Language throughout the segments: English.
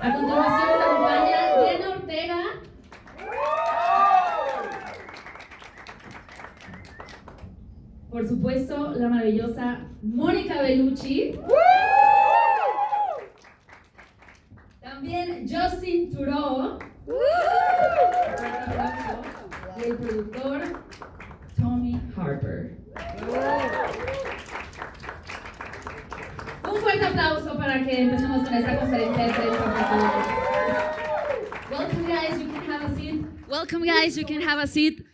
A continuación nos acompaña Jenna Ortega. Por supuesto, la maravillosa Mónica Bellucci. También Justin Theroux. Y el productor Tommy Harper. Un fuerte aplauso para que empecemos con esta conferencia de prensa. Welcome guys, you can have a seat. Welcome guys, you can have a seat.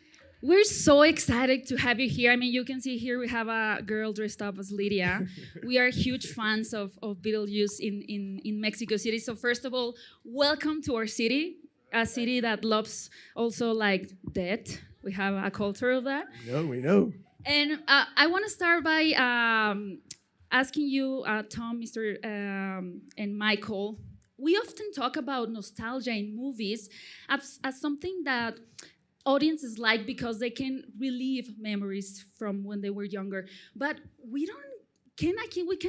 We're so excited to have you here. I mean, you can see here we have a girl dressed up as Lydia. We are huge fans of Beetlejuice in Mexico City. So first of all, welcome to our city, a city that loves also like death. We have a culture of that. We know. And I want to start by asking you, Tom, Mr. And Michael, we often talk about nostalgia in movies as something that audiences like because they can relive memories from when they were younger. But we can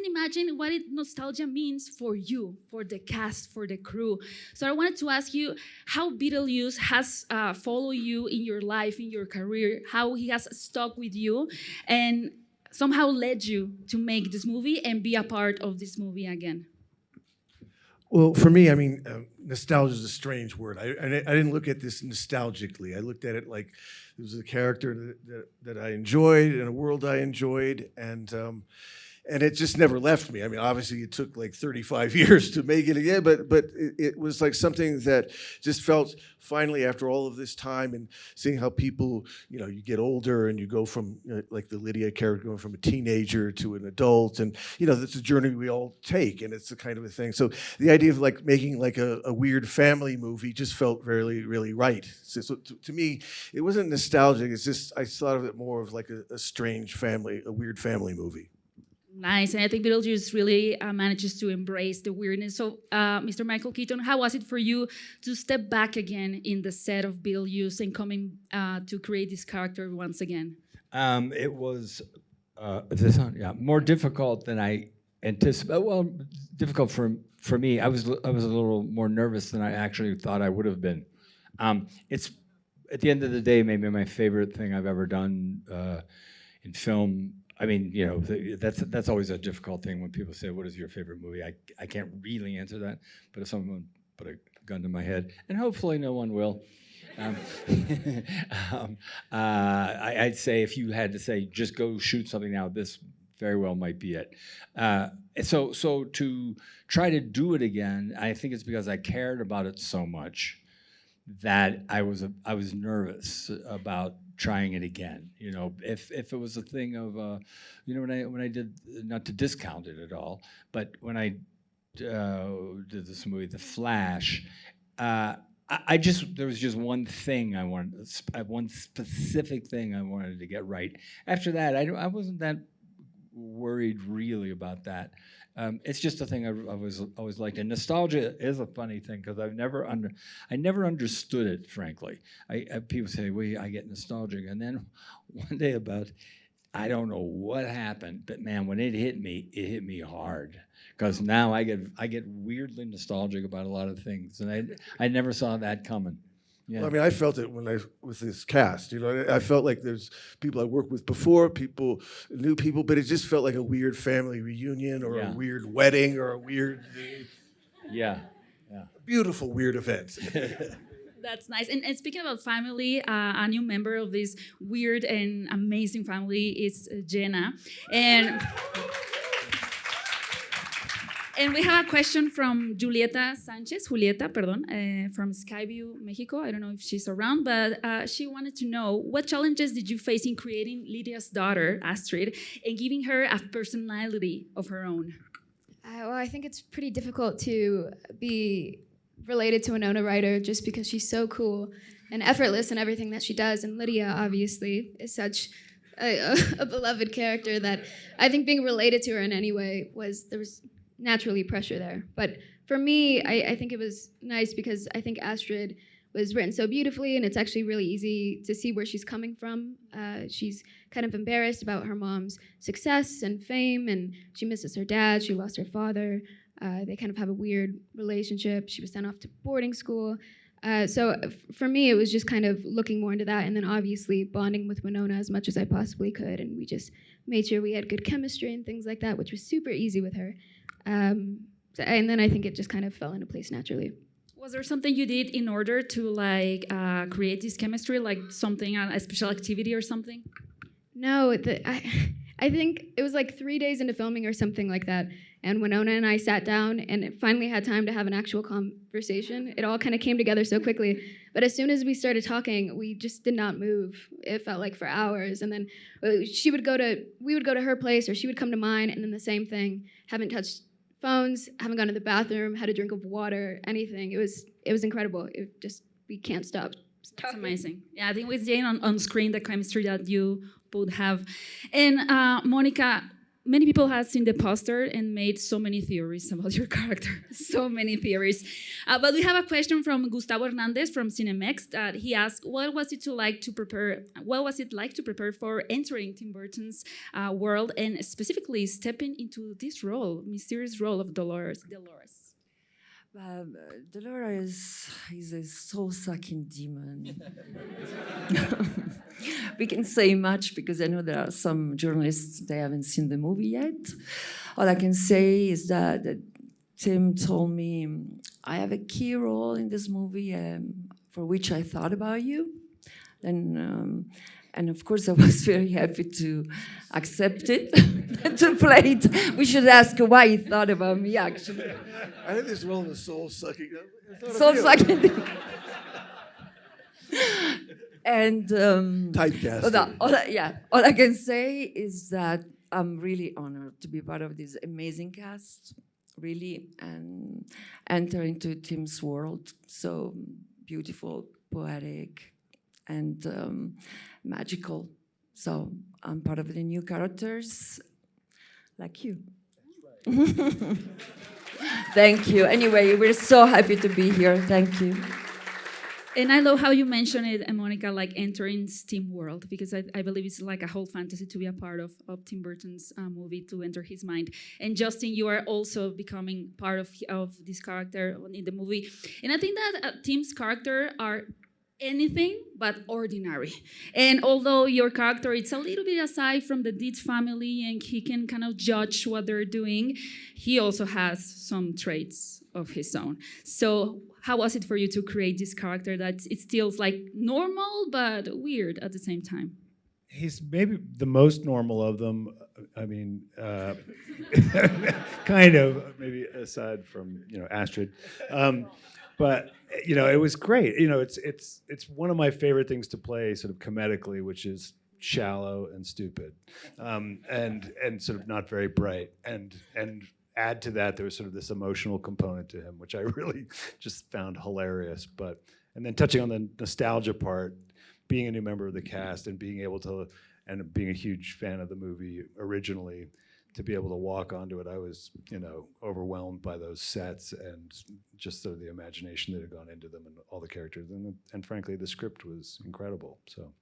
imagine what nostalgia means for you, for the cast, for the crew. So I wanted to ask you how Beetlejuice has followed you in your life, in your career, how he has stuck with you and somehow led you to make this movie and be a part of this movie again. Well, for me, I mean, nostalgia is a strange word. I didn't look at this nostalgically. I looked at it like it was a character that I enjoyed and a world I enjoyed, and it just never left me. I mean, obviously, it took like 35 years to make it again, but it was like something that just felt finally after all of this time and seeing how people, you get older and you go from like the Lydia character going from a teenager to an adult, and that's a journey we all take, and it's the kind of a thing. So the idea of like making like a weird family movie just felt really, really right. So to me, it wasn't nostalgic. It's just I thought of it more of like a strange family, a weird family movie. Nice, and I think Beetlejuice really manages to embrace the weirdness. So, Mr. Michael Keaton, how was it for you to step back again in the set of Beetlejuice and coming to create this character once again? It was more difficult than I anticipated. Well, difficult for me. I was a little more nervous than I actually thought I would have been. It's at the end of the day maybe my favorite thing I've ever done in film. I mean, that's always a difficult thing when people say, what is your favorite movie? I can't really answer that, but if someone put a gun to my head, and hopefully no one will, I'd say if you had to say, just go shoot something now, this very well might be it. So to try to do it again, I think it's because I cared about it so much that I was nervous about trying it again. If it was a thing of when I did, not to discount it at all, but when I did this movie, The Flash, there was just one thing I wanted, one specific thing I wanted to get right. After that, I wasn't that worried really about that. It's just a thing I always liked. And nostalgia is a funny thing because I never understood it, frankly. People say, well, I get nostalgic. And then one day I don't know what happened, but man, when it hit me hard. Because now I get weirdly nostalgic about a lot of things. And I never saw that coming. Yeah. Well, I mean, I felt it with this cast. I felt like there's people I worked with before, new people, but it just felt like a weird family reunion or a weird wedding or a weird, beautiful weird event. That's nice. And speaking about family, a new member of this weird and amazing family is Jenna, And we have a question from Julieta, from Skyview, Mexico. I don't know if she's around, but she wanted to know, what challenges did you face in creating Lydia's daughter, Astrid, and giving her a personality of her own? Well, I think it's pretty difficult to be related to Winona Ryder just because she's so cool and effortless in everything that she does. And Lydia, obviously, is such a beloved character that I think being related to her in any way there was naturally pressure there. But for me, I think it was nice because I think Astrid was written so beautifully, and it's actually really easy to see where she's coming from. She's kind of embarrassed about her mom's success and fame, and she misses her dad, she lost her father. They kind of have a weird relationship. She was sent off to boarding school. So for me, it was just kind of looking more into that, and then obviously bonding with Winona as much as I possibly could, and we just made sure we had good chemistry and things like that, which was super easy with her. And then I think it just kind of fell into place naturally. Was there something you did in order to like create this chemistry, like something, a special activity or something? No, I think it was like 3 days into filming or something like that, and Winona and I sat down and finally had time to have an actual conversation. It all kind of came together so quickly, but as soon as we started talking, we just did not move. It felt like for hours, and then we would go to her place, or she would come to mine, and then the same thing. Haven't touched phones, haven't gone to the bathroom, had a drink of water, anything. It was incredible. We can't stop. That's amazing. Yeah, I think with Jane on screen, the chemistry that you both have. And Monica, many people have seen the poster and made so many theories about your character. So many theories. But we have a question from Gustavo Hernandez from CineMX that he asked, what was it like to prepare for entering Tim Burton's world and specifically stepping into this role, mysterious role of Dolores? Dolores is a soul-sucking demon. We can say much because I know there are some journalists, they haven't seen the movie yet. All I can say is that Tim told me, I have a key role in this movie for which I thought about you. And of course, I was very happy to accept it, to play it. We should ask why he thought about me, actually. I think this role was soul-sucking. Soul-sucking. And typecast. All I can say is that I'm really honored to be part of this amazing cast, really, and enter into Tim's world. So beautiful, poetic, and magical. So I'm part of the new characters, like you. Thank you. Anyway, we're so happy to be here. Thank you. And I love how you mentioned it, Monica, like entering Tim world, because I believe it's like a whole fantasy to be a part of Tim Burton's movie, to enter his mind. And Justin, you are also becoming part of this character in the movie. And I think that Tim's character are anything but ordinary. And although your character is a little bit aside from the Deeds family and he can kind of judge what they're doing, he also has some traits of his own. So how was it for you to create this character that it feels like normal but weird at the same time? He's maybe the most normal of them. I mean, kind of, maybe aside from, Astrid. But it was great. It's one of my favorite things to play, sort of comedically, which is shallow and stupid, and sort of not very bright. And add to that, there was sort of this emotional component to him, which I really just found hilarious. And then touching on the nostalgia part, being a new member of the cast and being able to, and being a huge fan of the movie originally, to be able to walk onto it, I was, overwhelmed by those sets and just sort of the imagination that had gone into them and all the characters. And frankly, the script was incredible. So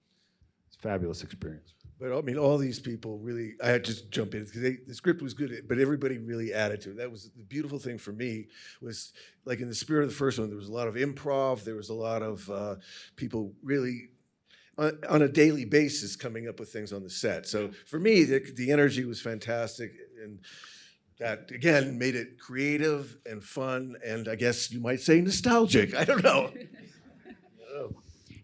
it's a fabulous experience. But I mean, all these people really, I had to just jump in because the script was good, but everybody really added to it. That was the beautiful thing for me, was like in the spirit of the first one, there was a lot of improv, there was a lot of people really on a daily basis coming up with things on the set. So for me, the energy was fantastic, and that, again, made it creative and fun, and I guess you might say nostalgic. I don't know.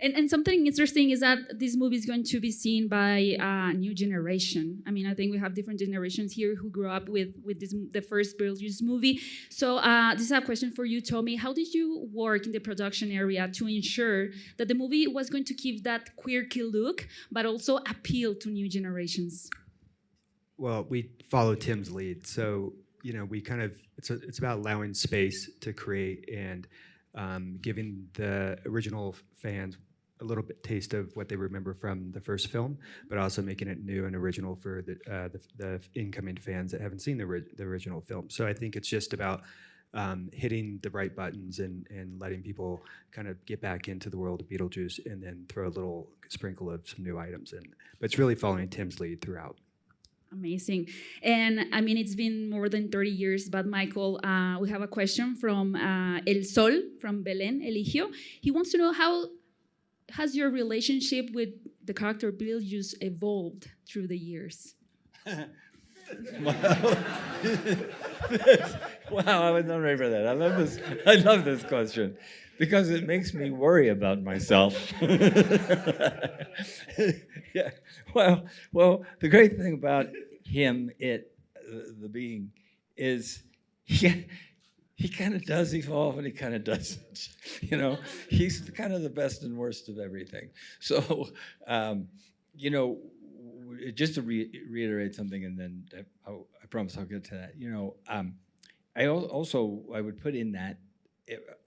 And something interesting is that this movie is going to be seen by a new generation. I mean, I think we have different generations here who grew up with the first Beetlejuice movie. So this is a question for you, Tommy. How did you work in the production area to ensure that the movie was going to keep that quirky look, but also appeal to new generations? Well, we follow Tim's lead. So, we kind of, it's about allowing space to create and giving the original fans a little bit taste of what they remember from the first film, but also making it new and original for the incoming fans that haven't seen the original film. So I think it's just about hitting the right buttons and letting people kind of get back into the world of Beetlejuice, and then throw a little sprinkle of some new items in. But it's really following Tim's lead throughout. Amazing. And I mean, it's been more than 30 years, but Michael, we have a question from El Sol, from Belén Eligio. He wants to know, how has your relationship with the character Beetlejuice evolved through the years? Wow, I was not ready for that. I love this. I love this question because it makes me worry about myself. Yeah. Well, the great thing about him, the being, is he kind of does evolve and he kind of doesn't. You know, he's kind of the best and worst of everything. So, you know, just to reiterate something, and then I promise I'll get to that. You know, I would put in that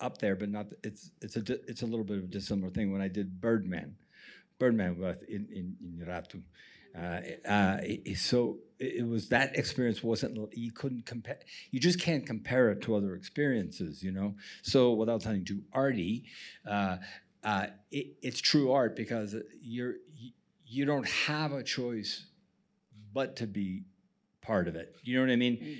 up there, but not. It's a little bit of a dissimilar thing. When I did Birdman in Ratu, so it was, that experience wasn't. You couldn't compare. You just can't compare it to other experiences. You know. So without sounding too arty, it's true art because you don't have a choice but to be part of it. You know what I mean?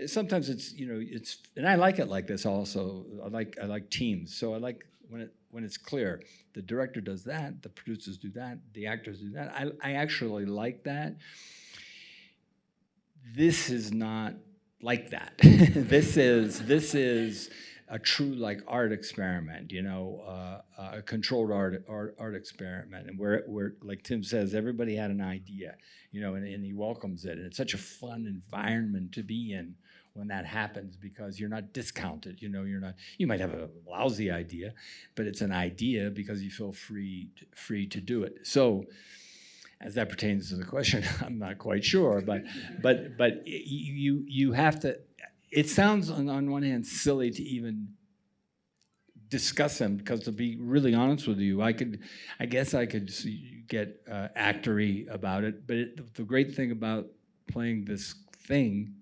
Sometimes it's, you know, it's, and I like it like this also. I like teams. So I like when it's clear. The director does that, the producers do that, the actors do that. I actually like that. This is not like that. This is a true like art experiment, you know, a controlled art experiment, and where like Tim says, everybody had an idea, you know, and he welcomes it, and it's such a fun environment to be in when that happens because you're not discounted, you know, you might have a lousy idea, but it's an idea because you feel free to do it. So, as that pertains to the question, I'm not quite sure, but you have to. It sounds on one hand silly to even discuss them, because to be really honest with you, I guess I could get actory about it. But the great thing about playing this thing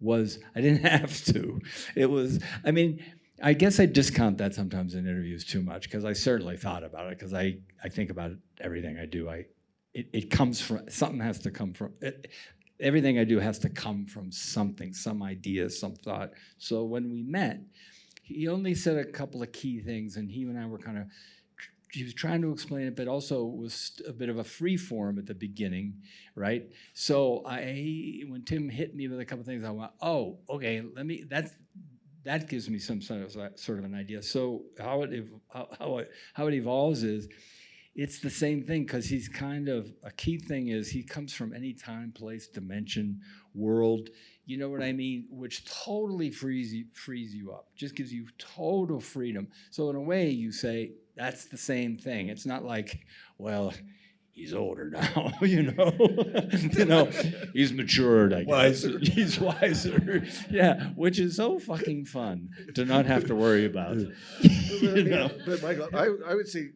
was I didn't have to. It was, I mean, I guess I discount that sometimes in interviews too much, because I certainly thought about it, because I think about it, everything I do. It comes from, something has to come from it. Everything I do has to come from something, some idea, some thought. So when we met, he only said a couple of key things, and he and I were kind of, he was trying to explain it, but also was a bit of a free form at the beginning, right? So when Tim hit me with a couple of things, I went, oh, okay, that gives me some sort of an idea. So how it evolves is, it's the same thing, because he's kind of, a key thing is he comes from any time, place, dimension, world, you know what I mean, which totally frees you up, just gives you total freedom. So in a way you say, that's the same thing. It's not like, well, he's older now, you know, he's matured, I guess. Wiser. He's wiser, yeah, which is so fucking fun to not have to worry about. You know? But Michael, I would say,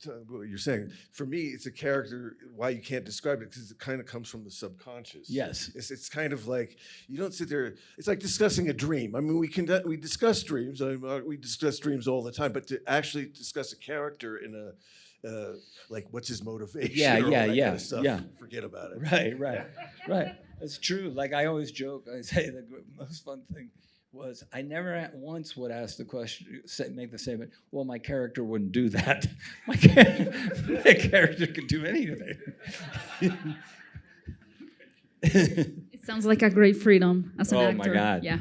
to what you're saying, for me, it's a character, why you can't describe it, because it kind of comes from the subconscious. Yes. It's kind of like, you don't sit there, it's like discussing a dream. I mean, we discuss dreams, we discuss dreams all the time, but to actually discuss a character in a, like, what's his motivation? Yeah. Kind of stuff, forget about it. Right. That's true. Like I always joke, I say the most fun thing was I never once would ask the question, make the statement, well, my character wouldn't do that. My character could do anything. It sounds like a great freedom as an actor. Oh my God. Yeah.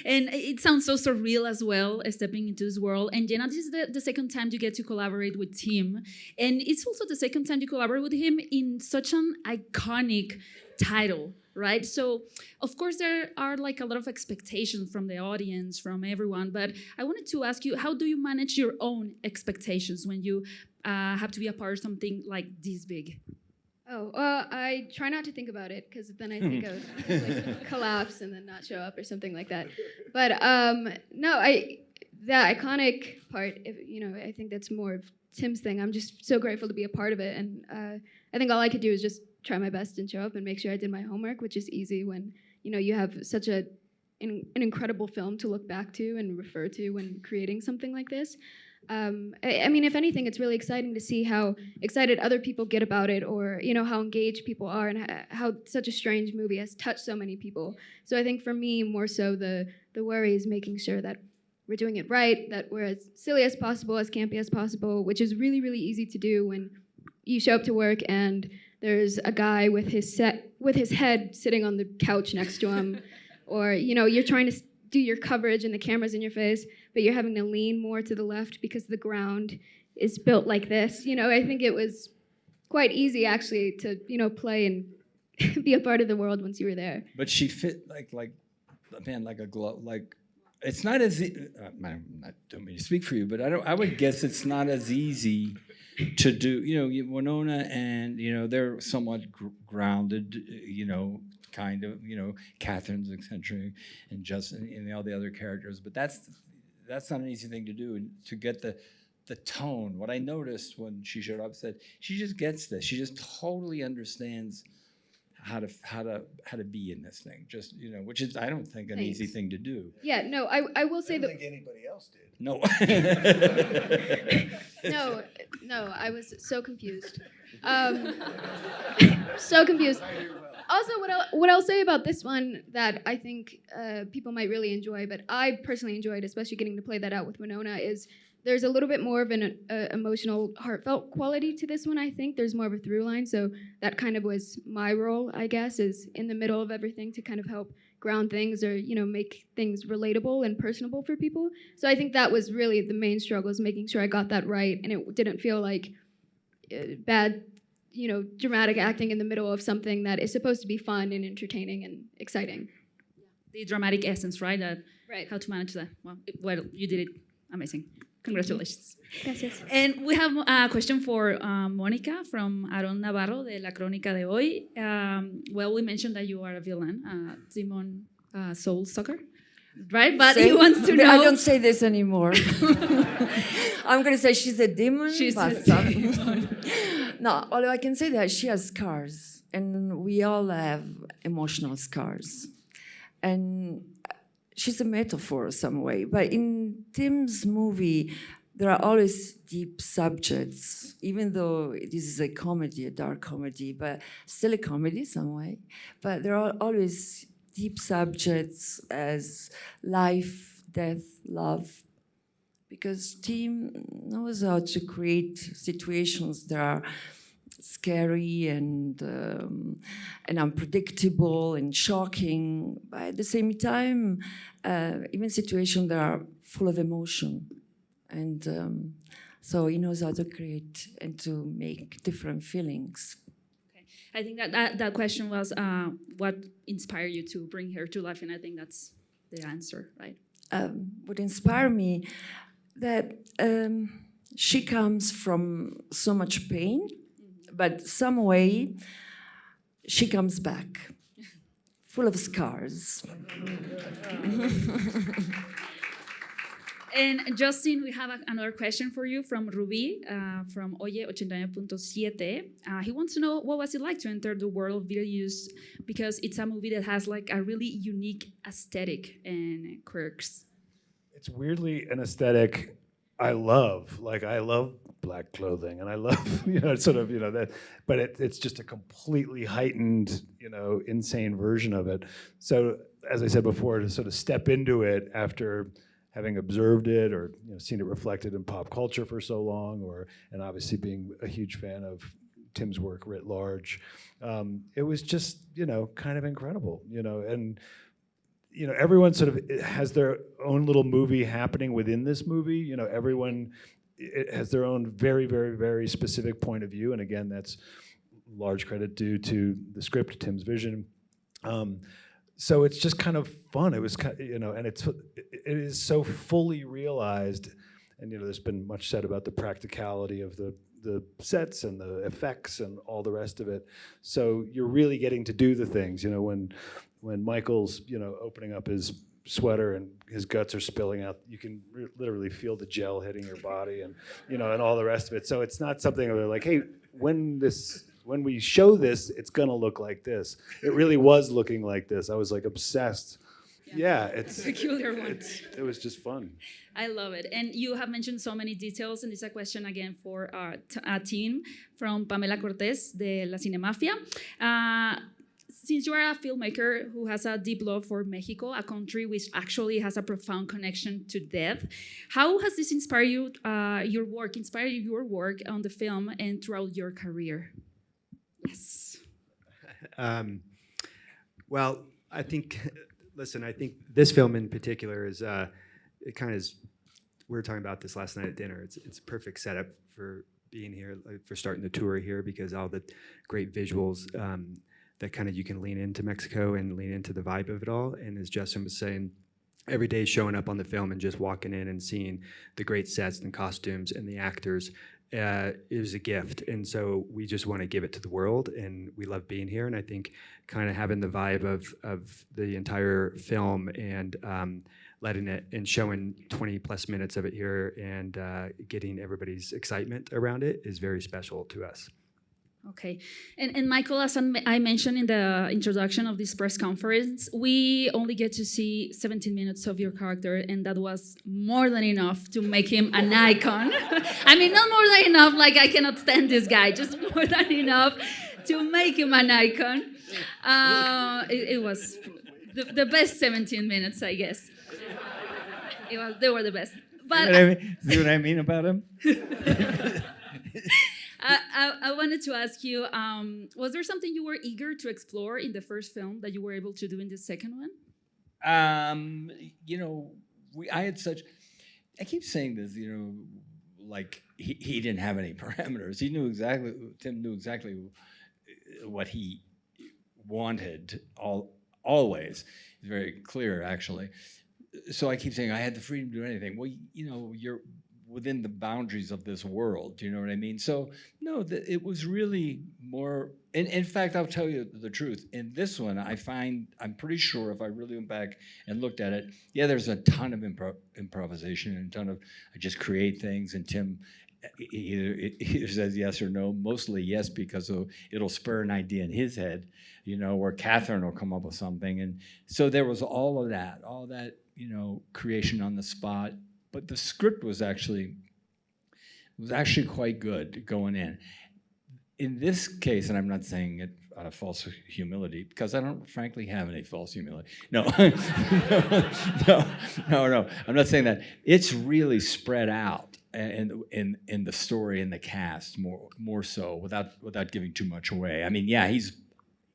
And it sounds so surreal as well, stepping into this world. And Jenna, this is the second time you get to collaborate with Tim. And it's also the second time you collaborate with him in such an iconic title, right? So, of course, there are like a lot of expectations from the audience, from everyone. But I wanted to ask you, how do you manage your own expectations when you have to be a part of something like this big? Oh, I try not to think about it, because then I think I would like collapse and then not show up or something like that. But no, that iconic part, I think that's more of Tim's thing. I'm just so grateful to be a part of it, and I think all I could do is just try my best and show up and make sure I did my homework, which is easy when you have such an incredible film to look back to and refer to when creating something like this. I mean, if anything, it's really exciting to see how excited other people get about it, or how engaged people are, and how such a strange movie has touched so many people. So I think for me, more so the worry is making sure that we're doing it right, that we're as silly as possible, as campy as possible, which is really, really easy to do when you show up to work and there's a guy with his head sitting on the couch next to him, or you're trying to do your coverage and the camera's in your face, but you're having to lean more to the left because the ground is built like this. I think it was quite easy actually to play and be a part of the world once you were there. But she fit like a glove. Like it's not as I don't mean to speak for you, but I would guess it's not as easy to do. Winona and they're somewhat grounded. Kind of, Catherine's eccentric and Justin and all the other characters, but that's not an easy thing to do, and to get the tone. What I noticed when she showed up said she just gets this. She just totally understands how to be in this thing. Just which is I don't think an easy thing to do. Yeah, no, I will say I that. don't think anybody else did. No. No, I was so confused. So confused. Also, what I'll say about this one that I think people might really enjoy, but I personally enjoyed, especially getting to play that out with Winona, is there's a little bit more of an emotional, heartfelt quality to this one, I think. There's more of a through line, so that kind of was my role, I guess, is in the middle of everything to kind of help ground things or, make things relatable and personable for people. So I think that was really the main struggle, is making sure I got that right, and it didn't feel like bad dramatic acting in the middle of something that is supposed to be fun and entertaining and exciting. The dramatic essence, right? Right. How to manage that. Well, you did it amazing. Congratulations. Gracias. And we have a question for Mónica from Aaron Navarro de La Crónica de Hoy. Well, we mentioned that you are a villain, Simon Soul Sucker, right? But he wants to know. I don't say this anymore. I'm going to say she's a demon. She's a demon. No, although I can say that she has scars, and we all have emotional scars. And she's a metaphor some way. But in Tim's movie, there are always deep subjects, even though this is a comedy, a dark comedy, but still a comedy some way. But there are always deep subjects as life, death, love. Because Tim knows how to create situations that are scary and unpredictable and shocking, but at the same time, even situations that are full of emotion. And so he knows how to create and to make different feelings. Okay. I think that question was what inspired you to bring her to life, and I think that's the answer, right? Would inspire me that she comes from so much pain, but some way she comes back, full of scars. And Justin, we have another question for you from Ruby, from Oye 89.7. He wants to know, what was it like to enter the world of Beetlejuice, because it's a movie that has like a really unique aesthetic and quirks. It's weirdly an aesthetic I love. Like, I love black clothing, and I love, that, but it's just a completely heightened, insane version of it. So, as I said before, to sort of step into it after having observed it or seen it reflected in pop culture for so long, and obviously being a huge fan of Tim's work writ large, it was just kind of incredible, and everyone sort of has their own little movie happening within this movie. Everyone has their own very, very, very specific point of view, and again, that's large credit due to the script, Tim's vision. So it's just kind of fun. It was, and it is so fully realized. And there's been much said about the practicality of the sets and the effects and all the rest of it. So you're really getting to do the things. When Michael's opening up his sweater and his guts are spilling out, you can literally feel the gel hitting your body, and and all the rest of it. So it's not something where they're like, hey, when we show this, it's gonna look like this. It really was looking like this. I was like obsessed, Yeah, it's Peculiar one. it was just fun. I love it. And you have mentioned so many details, and it's a question again for our team from Pamela Cortez de La Cinemafia. Since you are a filmmaker who has a deep love for Mexico, a country which actually has a profound connection to death, how has this inspired you, your work on the film and throughout your career? Yes. Well, I think this film in particular is, it kind of is, we were talking about this last night at dinner. It's a perfect setup for being here, like, for starting the tour here, because all the great visuals that kind of you can lean into Mexico and lean into the vibe of it all. And as Justin was saying, every day showing up on the film and just walking in and seeing the great sets and costumes and the actors is a gift. And so we just want to give it to the world, and we love being here. And I think kind of having the vibe of the entire film and letting it and showing 20 plus minutes of it here and getting everybody's excitement around it is very special to us. Okay. And Michael, as I mentioned in the introduction of this press conference, we only get to see 17 minutes of your character, and that was more than enough to make him an icon. I mean, not more than enough, like I cannot stand this guy, just more than enough to make him an icon. It was the best 17 minutes, I guess. They were the best. But See what I mean about him? I wanted to ask you, was there something you were eager to explore in the first film that you were able to do in the second one? I had such, I keep saying this, like he didn't have any parameters. Tim knew exactly what he wanted always. It's very clear, actually. So I keep saying I had the freedom to do anything. Well, you're within the boundaries of this world. Do you know what I mean? So no, it was really more. In fact, I'll tell you the truth. In this one, I'm pretty sure if I really went back and looked at it, yeah, there's a ton of improvisation and a ton of I just create things, and Tim either says yes or no. Mostly yes, because it'll spur an idea in his head, or Catherine will come up with something, and so there was all that, creation on the spot. But the script was actually quite good going in. In this case, and I'm not saying it out of false humility, because I don't frankly have any false humility. No, no, I'm not saying that. It's really spread out in the story and the cast more so, without giving too much away. I mean, yeah, he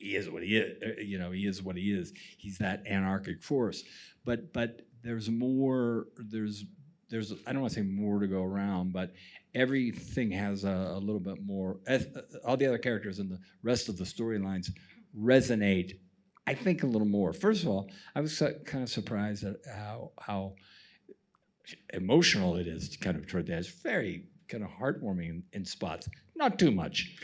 is what he is. He is what he is. He's that anarchic force. But there's more. There's I don't want to say more to go around, but everything has a little bit more. All the other characters and the rest of the storylines resonate, I think, a little more. First of all, I was kind of surprised at how emotional it is kind of toward the end. It's very kind of heartwarming in spots. Not too much.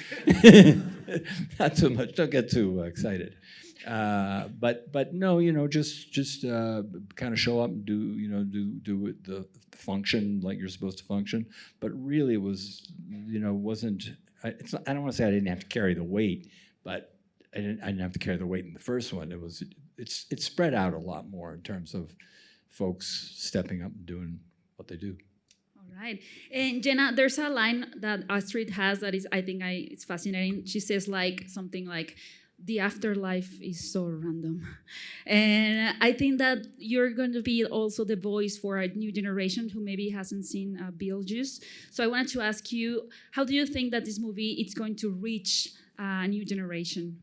Not too much. Don't get too excited. But no, just kind of show up and do the function like you're supposed to function. But really, it was wasn't. I don't want to say I didn't have to carry the weight, but I didn't have to carry the weight in the first one. It's spread out a lot more in terms of folks stepping up and doing what they do. All right. And Jenna, there's a line that Astrid has that is, I think it's fascinating. She says something like, the afterlife is so random. And I think that you're going to be also the voice for a new generation who maybe hasn't seen Beetlejuice. So I wanted to ask you, how do you think that this movie is going to reach a new generation?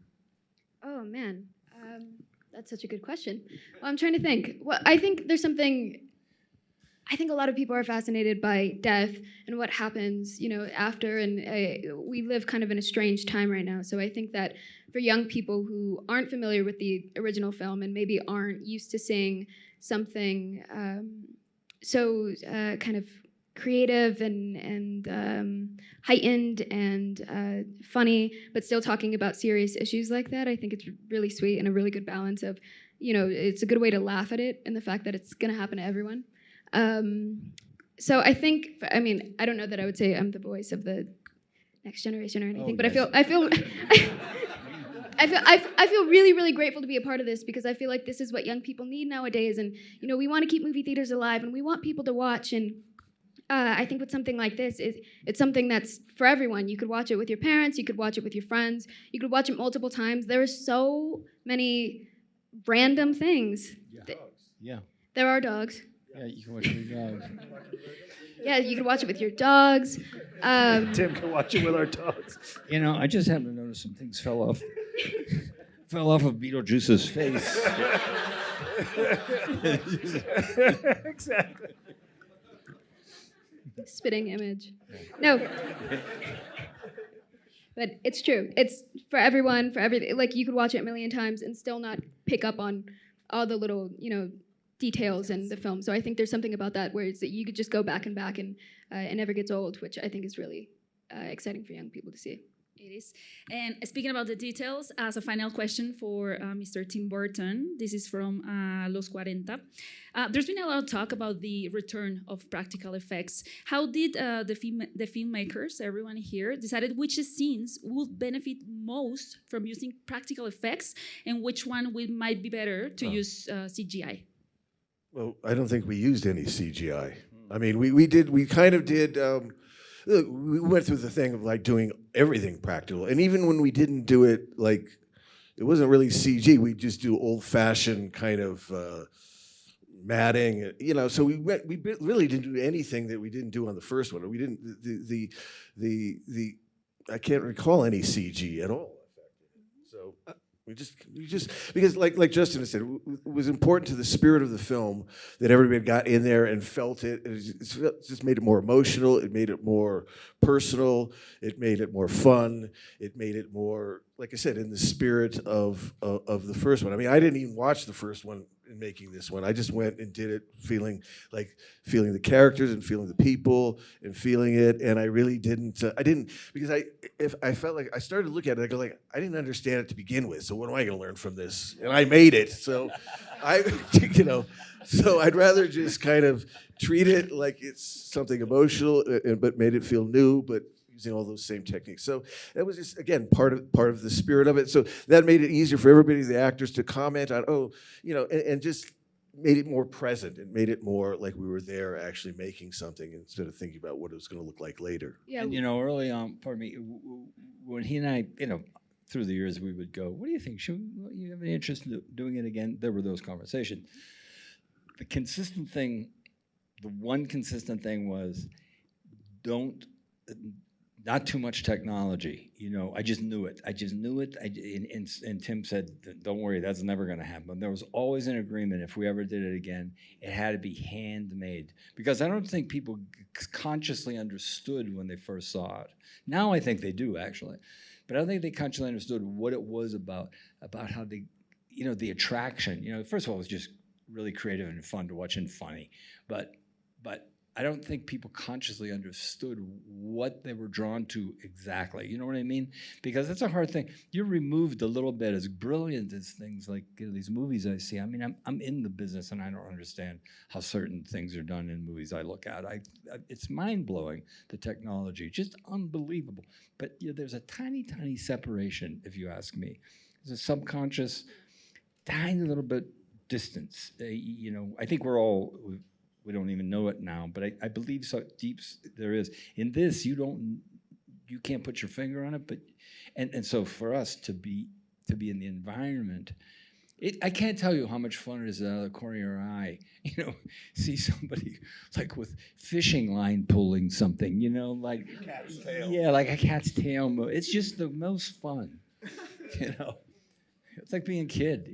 Oh, man. That's such a good question. Well, I'm trying to think. Well, I think there's something... I think a lot of people are fascinated by death and what happens, after. And we live kind of in a strange time right now. So I think that for young people who aren't familiar with the original film and maybe aren't used to seeing something so kind of creative and heightened and funny, but still talking about serious issues like that, I think it's really sweet and a really good balance of, it's a good way to laugh at it and the fact that it's going to happen to everyone. So I think, I don't know that I would say I'm the voice of the next generation or anything, but I feel I feel really, really grateful to be a part of this because I feel like this is what young people need nowadays. And, you know, we want to keep movie theaters alive and we want people to watch. And I think with something like this, it's something that's for everyone. You could watch it with your parents. You could watch it with your friends. You could watch it multiple times. There are so many random things. Yeah. There are dogs. Yeah, you can watch it with your dogs. Yeah, you could watch it with your dogs. Tim can watch it with our dogs. You know, I just happened to notice some things fell off of Beetlejuice's face. Exactly. Spitting image. No. But it's true. It's for everyone, for everything. Like, you could watch it a million times and still not pick up on all the little, you know, details in the film. So I think there's something about that where it's that you could just go back and it never gets old, which I think is really exciting for young people to see. It is. And speaking about the details, as a final question for Mr. Tim Burton, this is from Los 40. There's been a lot of talk about the return of practical effects. How did the filmmakers, everyone here, decided which scenes would benefit most from using practical effects and which one might be better to use CGI? Well, I don't think we used any CGI. I mean, we kind of did. Look, we went through the thing of like doing everything practical, and even when we didn't do it, like it wasn't really CG. We just do old-fashioned kind of matting, you know. So we really didn't do anything that we didn't do on the first one. We didn't the I can't recall any CG at all. So. We just because like Justin said, it was important to the spirit of the film that everybody got in there and felt it. It just made it more emotional. It made it more personal. It made it more fun. It made it more, like I said, in the spirit of the first one. I mean, I didn't even watch the first one in making this one. I just went and did it feeling the characters and feeling the people and feeling it. And I really didn't. I didn't because I felt like I started to look at it. I go like, I didn't understand it to begin with. So what am I going to learn from this? And I made it. So so I'd rather just kind of treat it like it's something emotional, but made it feel new, but using all those same techniques. So that was just, again, part of the spirit of it. So that made it easier for everybody, the actors, to comment on, and just made it more present. It made it more like we were there actually making something instead of thinking about what it was going to look like later. Yeah. And, early on, when he and I, through the years, we would go, what do you think? You have any interest in doing it again? There were those conversations. The one consistent thing was not too much technology. I just knew it. And Tim said, don't worry, that's never going to happen. There was always an agreement, if we ever did it again, it had to be handmade. Because I don't think people consciously understood when they first saw it. Now I think they do, actually. But I don't think they consciously understood what it was about how they, the attraction. First of all, it was just really creative and fun to watch and funny. But I don't think people consciously understood what they were drawn to exactly. You know what I mean? Because that's a hard thing. You're removed a little bit, as brilliant as things like these movies I see. I mean, I'm in the business and I don't understand how certain things are done in movies I look at. It's mind-blowing, the technology, just unbelievable. But there's a tiny, tiny separation, if you ask me. There's a subconscious, tiny little bit distance. I think we don't even know it now, but I believe so deep there is. In this, you can't put your finger on it, but and so for us to be in the environment, I can't tell you how much fun it is out of the corner of your eye. See somebody like with fishing line pulling something, like a cat's tail. Yeah, like a cat's tail. It's just the most fun, It's like being a kid,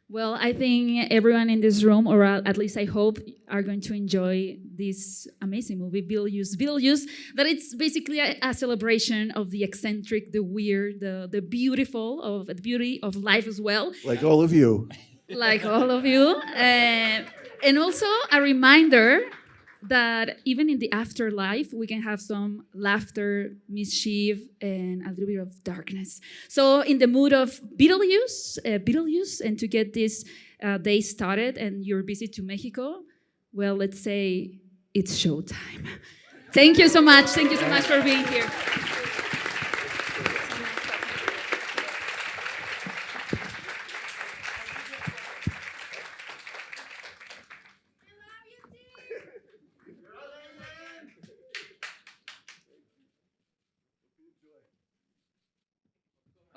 Well, I think everyone in this room, or at least I hope, are going to enjoy this amazing movie, Beetlejuice, that it's basically a celebration of the eccentric, the weird, the beauty of life as well. Like all of you. Like all of you. And also a reminder that even in the afterlife, we can have some laughter, mischief, and a little bit of darkness. So in the mood of Beetlejuice, and to get this day started, and you're busy to Mexico, well, let's say it's showtime. Thank you so much. Thank you so much for being here.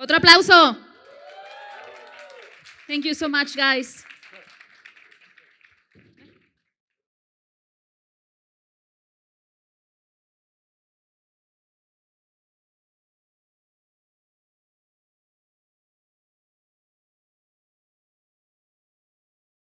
Otro aplauso. Thank you so much, guys.